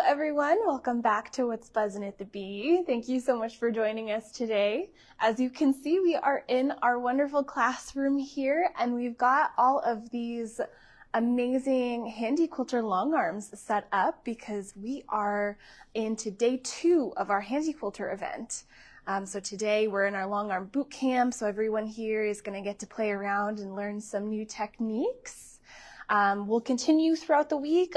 everyone, welcome back to What's Buzzin' at the Bee. Thank you so much for joining us today. As you can see, we are in our wonderful classroom here, and we've got all of these amazing handy quilter long arms set up because we are into day 2 of our handy quilter event. So today we're in our long arm boot camp, so everyone here is going to get to play around and learn some new techniques. We'll continue throughout the week.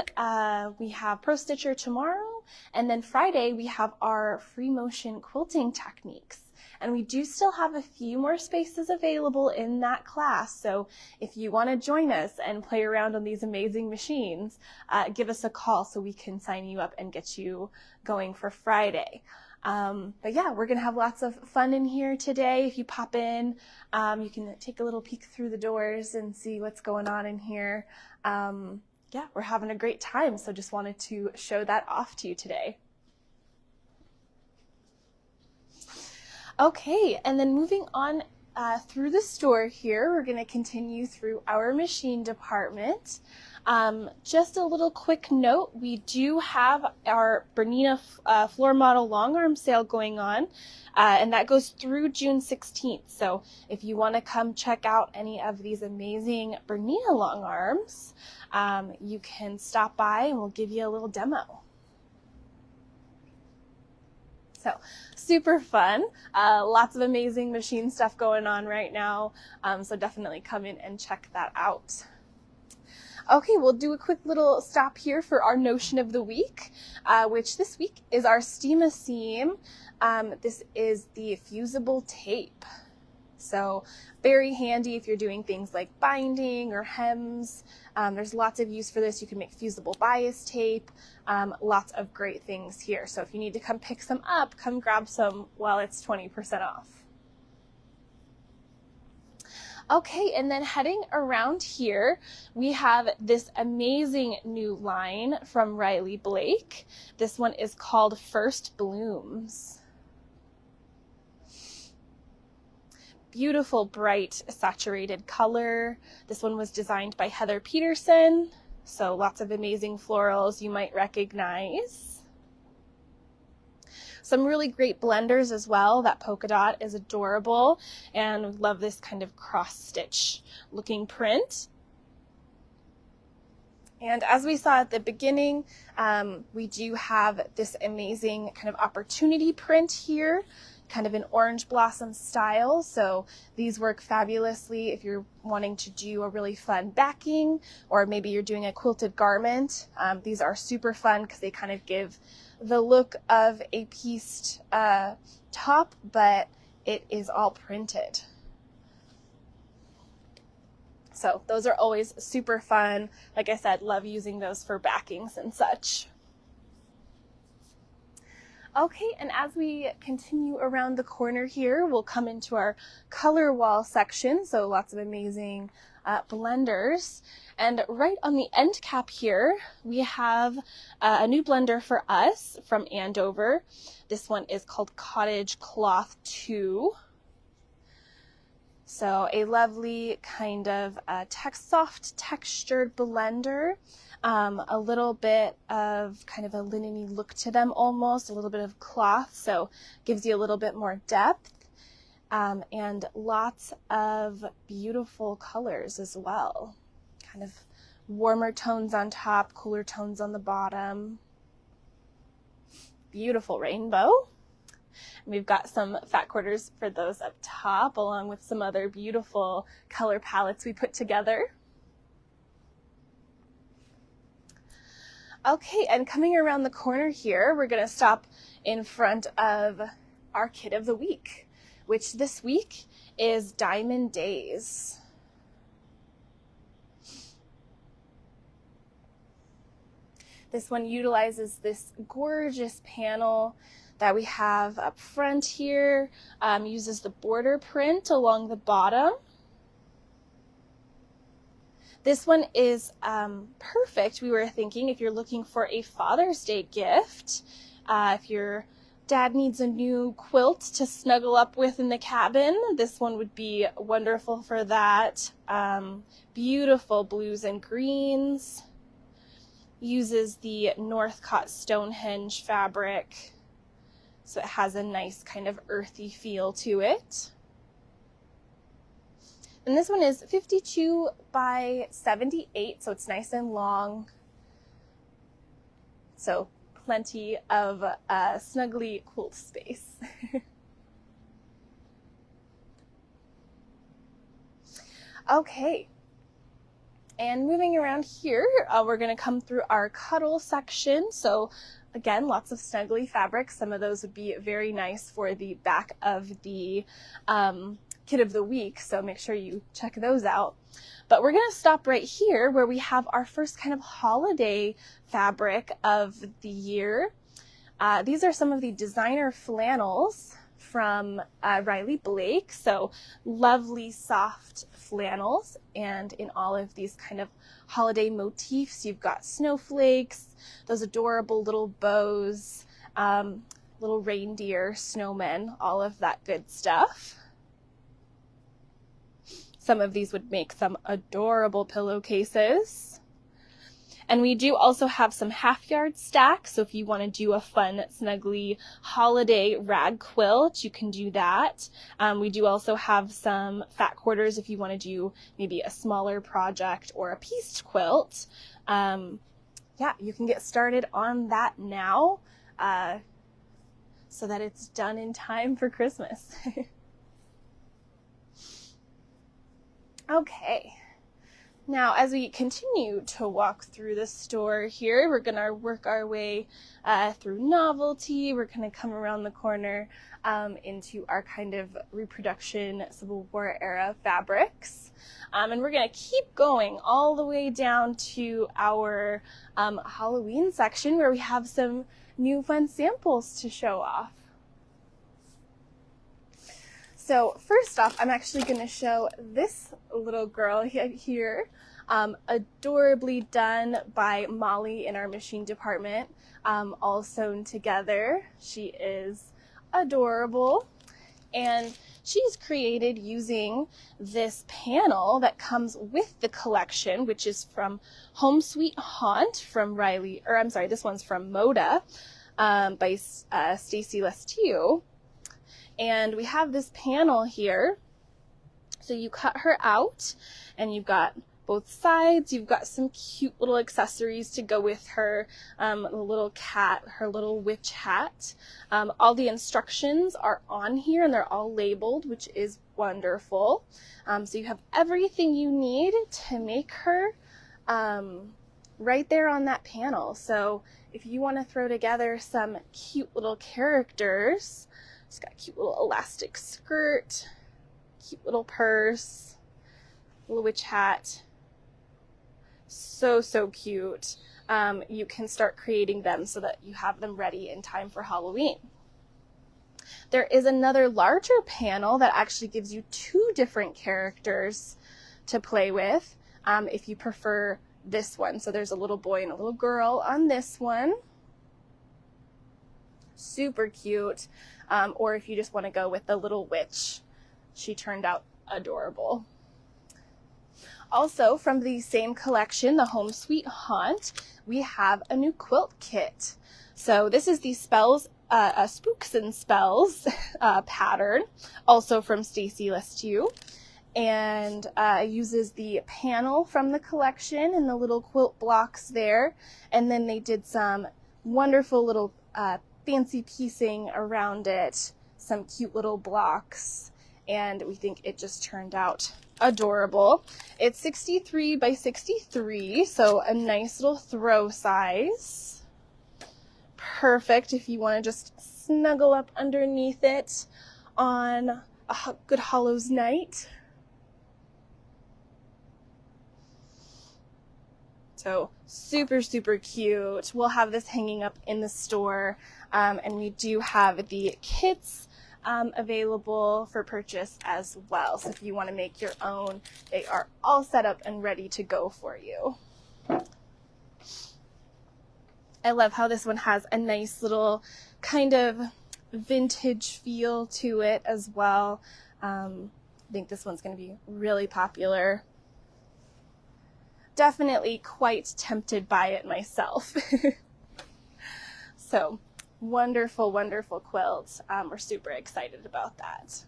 We have Pro Stitcher tomorrow, and then Friday we have our free motion quilting techniques. And we do still have a few more spaces available in that class, so if you want to join us and play around on these amazing machines, give us a call so we can sign you up and get you going for Friday. But yeah, we're going to have lots of fun in here today. If you pop in, you can take a little peek through the doors and see what's going on in here. Yeah, we're having a great time, so just wanted to show that off to you today. Okay, and then moving on through the store here, we're going to continue through our machine department. Just a little quick note, we do have our Bernina floor model long arm sale going on, and that goes through June 16th. So if you want to come check out any of these amazing Bernina long arms, you can stop by and we'll give you a little demo. So super fun, lots of amazing machine stuff going on right now, so definitely come in and check that out. Okay, we'll do a quick little stop here for our notion of the week, which this week is our Steam Seam. This is the fusible tape. So very handy if you're doing things like binding or hems. There's lots of use for this. You can make fusible bias tape, lots of great things here. So if you need to come pick some up, come grab some while it's 20% off. Okay, and then heading around here, we have this amazing new line from Riley Blake. This one is called First Blooms. Beautiful, bright, saturated color. This one was designed by Heather Peterson, so lots of amazing florals you might recognize. Some really great blenders as well. That polka dot is adorable, and we love this kind of cross-stitch looking print. And as we saw at the beginning, we do have this amazing kind of opportunity print here, kind of an orange blossom style. So these work fabulously if you're wanting to do a really fun backing, or maybe you're doing a quilted garment. These are super fun because they kind of give the look of a pieced top, but it is all printed. So those are always super fun. Like I said, love using those for backings and such. Okay, and as we continue around the corner here, we'll come into our color wall section. So lots of amazing blenders. And right on the end cap here, we have a new blender for us from Andover. This one is called Cottage Cloth 2. So a lovely kind of soft textured blender. A little bit of kind of a linen-y look to them almost, a little bit of cloth, so gives you a little bit more depth. And lots of beautiful colors as well. Kind of warmer tones on top, cooler tones on the bottom. Beautiful rainbow. And we've got some fat quarters for those up top, along with some other beautiful color palettes we put together. Okay, and coming around the corner here, we're going to stop in front of our kit of the week, which this week is Diamond Days. This one utilizes this gorgeous panel that we have up front here, uses the border print along the bottom. This one is perfect, we were thinking, if you're looking for a Father's Day gift, if your dad needs a new quilt to snuggle up with in the cabin, this one would be wonderful for that. Beautiful blues and greens. uses the Northcott Stonehenge fabric, so it has a nice kind of earthy feel to it. And this one is 52 by 78, so it's nice and long. So plenty of snuggly quilt space. Okay. And moving around here, we're going to come through our Cuddle section. So again, lots of snuggly fabrics. Some of those would be very nice for the back of the kit of the week. So make sure you check those out. But we're going to stop right here where we have our first kind of holiday fabric of the year. These are some of the designer flannels from Riley Blake. So lovely soft flannels, and in all of these kind of holiday motifs. You've got snowflakes, those adorable little bows, little reindeer, snowmen, all of that good stuff. Some of these would make some adorable pillowcases. And we do also have some half-yard stacks, so if you want to do a fun, snuggly holiday rag quilt, you can do that. We do also have some fat quarters if you want to do maybe a smaller project or a pieced quilt. Yeah, you can get started on that now so that it's done in time for Christmas. Okay. Now, as we continue to walk through the store here, we're going to work our way through Novelty. We're going to come around the corner into our kind of reproduction Civil War era fabrics. And we're going to keep going all the way down to our Halloween section where we have some new fun samples to show off. So first off, I'm actually going to show this little girl here, adorably done by Molly in our machine department, all sewn together. She is adorable, and she's created using this panel that comes with the collection, which is from Home Sweet Haunt from Riley, or I'm sorry, this one's from Moda by Stacy Lestue. And we have this panel here. So you cut her out and you've got both sides. You've got some cute little accessories to go with her, the little cat, her little witch hat. All the instructions are on here and they're all labeled, which is wonderful. So you have everything you need to make her right there on that panel. So if you want to throw together some cute little characters, she's got a cute little elastic skirt, cute little purse, little witch hat. So, so cute. You can start creating them so that you have them ready in time for Halloween. There is another larger panel that actually gives you two different characters to play with if you prefer this one. So there's a little boy and a little girl on this one. Super cute. Or if you just want to go with the little witch, she turned out adorable. Also, from the same collection, the Home Sweet Haunt, we have a new quilt kit. So this is the Spells, Spooks and Spells pattern, also from Stacy Lestue, and uses the panel from the collection and the little quilt blocks there. And then they did some wonderful little fancy piecing around it, some cute little blocks, and we think it just turned out adorable. It's 63 by 63, so a nice little throw size. Perfect if you want to just snuggle up underneath it on a Good Hallows night. So super, super cute. We'll have this hanging up in the store. And we do have the kits available for purchase as well. So if you want to make your own, they are all set up and ready to go for you. I love how this one has a nice little kind of vintage feel to it as well. I think this one's going to be really popular. definitely quite tempted by it myself. So wonderful, wonderful quilt. We're super excited about that.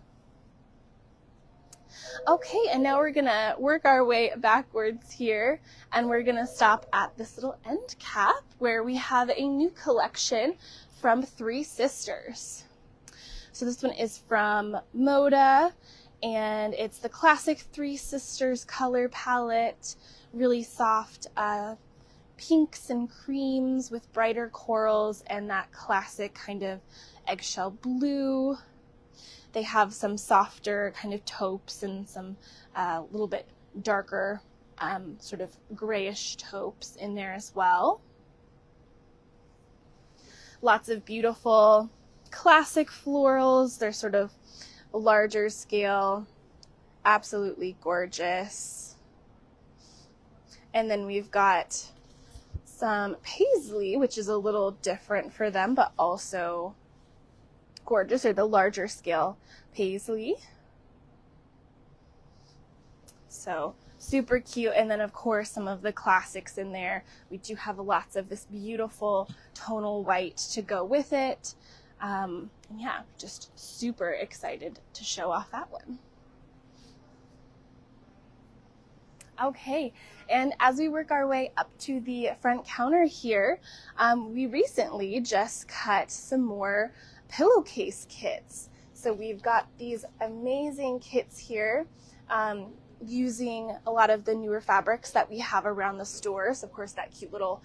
Okay, and now we're gonna work our way backwards here, and we're gonna stop at this little end cap where we have a new collection from Three Sisters. So this one is from Moda, and it's the classic Three Sisters color palette, really soft pinks and creams with brighter corals and that classic kind of eggshell blue. They have some softer kind of taupes and some little bit darker sort of grayish taupes in there as well. Lots of beautiful classic florals. They're sort of larger scale, absolutely gorgeous. And then we've got some paisley, which is a little different for them, but also gorgeous, or the larger scale paisley. So super cute. And then of course some of the classics in there. We do have lots of this beautiful tonal white to go with it. Yeah, just super excited to show off that one. Okay, and as we work our way up to the front counter here, we recently just cut some more pillowcase kits. So we've got these amazing kits here using a lot of the newer fabrics that we have around the stores. Of course, that cute little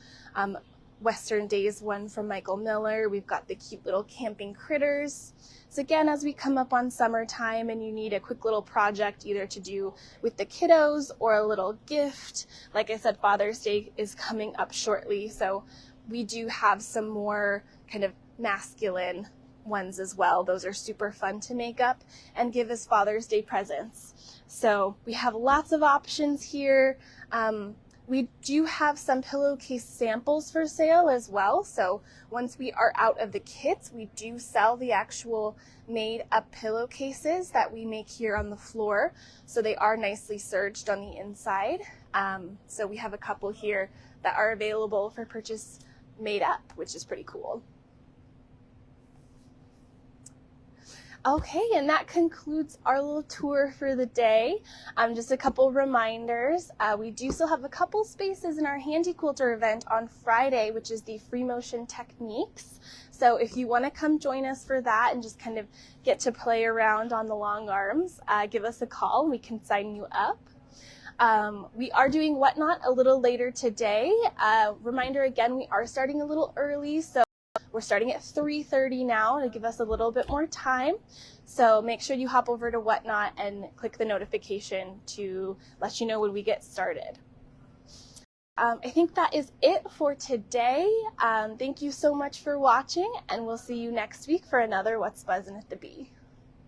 Western Days one from Michael Miller. We've got the cute little camping critters. So again, as we come up on summertime and you need a quick little project either to do with the kiddos or a little gift, like I said, Father's Day is coming up shortly. So we do have some more kind of masculine ones as well. Those are super fun to make up and give as Father's Day presents. So we have lots of options here. We do have some pillowcase samples for sale as well. So once we are out of the kits, we do sell the actual made up pillowcases that we make here on the floor. So they are nicely serged on the inside. So we have a couple here that are available for purchase made up, which is pretty cool. Okay, and that concludes our little tour for the day. Just a couple reminders. We do still have a couple spaces in our Handy Quilter event on Friday, which is the free motion techniques. So if you want to come join us for that and just kind of get to play around on the long arms, give us a call. We can sign you up. We are doing Whatnot a little later today. Reminder again, we are starting a little early, so we're starting at 3:30 now to give us a little bit more time. So make sure you hop over to Whatnot and click the notification to let you know when we get started. I think that is it for today. Thank you so much for watching, and we'll see you next week for another What's Buzzin' at the Bee.